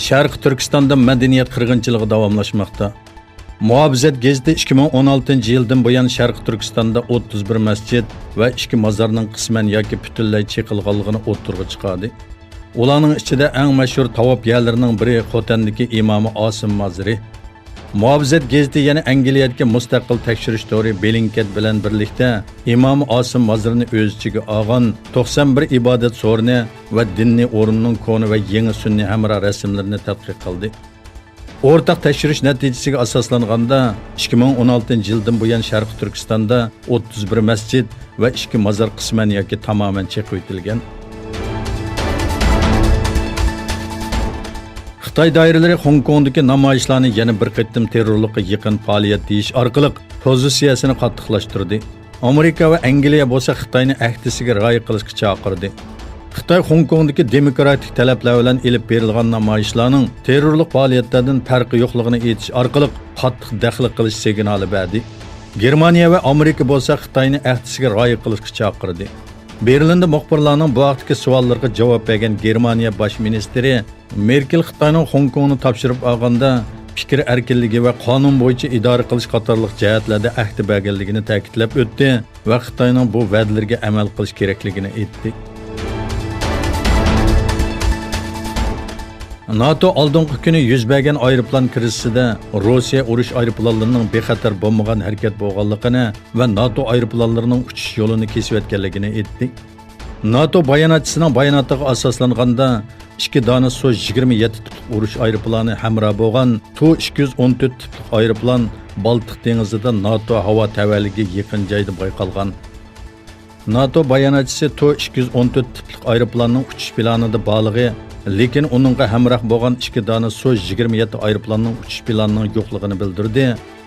Sharq Turkistonda madaniyat qirg'inchiligi davomlashmoqda. Muhabizat gazeti 2016-yildan buyon Sharq Turkistonda 31 masjid va 2 mozorning qisman yoki butunlay cheqilganligini o'ttirg'i chiqardi. Ularning ichida eng mashhur tavob yerlarining biri Xotandagi imomi Osim mozori. Muhabizat gazeti yana Angliyadagi mustaqil tekshirish to'ri Bellingcat bilan birlikda imom Osim mozorini o'z ichiga olgan 91 ibodat so'rini va dinni o'rnining koni va yangi sunniy hamra rasmlarini tadqiq qildi. O'rtaq tekshirish natijasiga asoslanganda 2016-yildan buyon Sharq Turkistonda 31 masjid va 2 mozor qisman yoki tamoman cheqib o'tilgan. Xitoy doiralari Hong Kongdagi namoyishlarni yana bir qatim terrorlikqa yaqin faoliyat deyish orqali pozitsiyasini qattiqlashtirdi. Amerika va Angliya bo'lsa Xitoyni ahdisiga rioya qilishga chaqirdi. Xitoy Hong Kongdagi demokratik talablar bilan elib berilgan namoyishlarning terrorlik faoliyatlardan farqi yo'qligini aytish orqali qattiq daxl qilish signali berdi. Germaniya va Amerika bo'lsa Xitoyni ahdisiga rioya qilishga chaqirdi. Berlinda muxbirlarning bu vaqtdagi savollariga javob bergan Germaniya bosh ministri Merkel Xitoyning Hong Kongni topshirib olganda fikr erkinligi va qonun bo'yicha idora qilish qatorliq jihatlarda ahd berganligini ta'kidlab o'tdi va Xitoyning bu va'dalarga amal qilish kerakligini aytdi. NATO oldingi kuni yuz bergan aeroplan krizida Rossiya urush aeroplanlarining bexatar bo'lmagan harakat bo'lganligini va NATO aeroplanlarining uchish yo'lini kesib o'tganligini aytdi. NATO bayonotchisining bayonotiga asoslanganda 2 dona Su-27 tipli urush aeroplani hamroh bo'lgan Tu-214 tipli aeroplan Baltiq dengizida NATO havo tavalligiga yaqin joyda bayqalgan. NATO bayonotchisi Tu-214 tipli aeroplanning uchish planida borligi, lekin uningga hamroh bo'lgan 2 dona Su-27 aeroplanning uchish planining yo'qligini bildirdi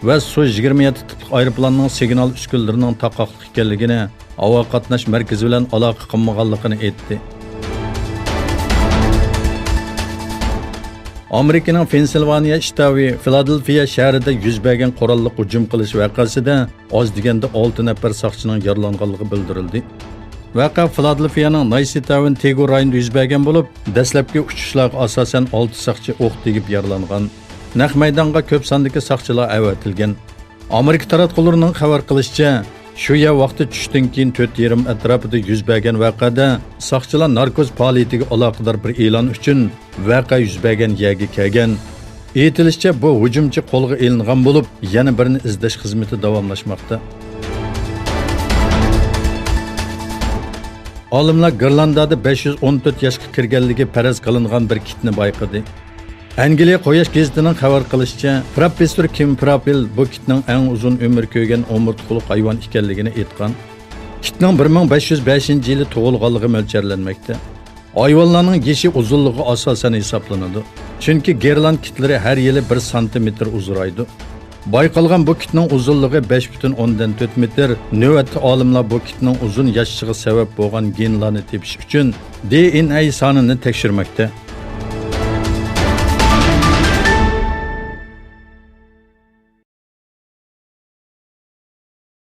va Su-27 tipli aeroplanning signal uskunlarining taqoqliq ekanligini, havo qatnash markazi bilan aloqa qilmaganligini aytdi. Amerikaning Pensilvaniya shtati Filadelfiya shahrida yuz bergan qurolli hujum qilish voqeasida oz deganda 6 nafar soqchining yaralanganligi bildirildi. Vaqa Filadelfiyaning Nice Town Tego rayonida yuz bergan bo'lib, dastlabki uchishlarga asosan 6 soqchi o'q tegib yaralangan. Naq maydonga ko'p sondagi soqchilar avatilgan. Amerika taratqullarining xabar qilishicha, shu yer vaqti tushdan keyin 4:30 atrofida yuz bergan voqeada soqchilar narkoz faoliyatiga aloqador bir e'lon uchun voqea yuz bergan yerga kelgan. Aytilishicha, bu hujumchi qo'lga olingan bo'lib, yana birini izlash xizmati davomlashmoqda. Olimlar Grenlandiyada 514 yoshga kirganligi faraz qilingan bir kitni bayqadi. Angliya Quyosh gazetining xabar qilishicha, professor Kim Propel bu kitning eng uzun umr ko'rgan omurtquli hayvon ekanligini aytgan. Kitning 1505-yili tug'ilganligi mo'ljallanmoqda. Hayvonlarning yashi uzunligi asosan hisoblanadi. Chunki Grenland kitlari har yili 1 sm uzraydi. Bayqalgan bu kitning uzunligi 5,4 metr. Navbatda olimlar bu kitning uzun yashashiga sabab bo'lgan genlarni tepish uchun DNA sonini tekshirmoqda.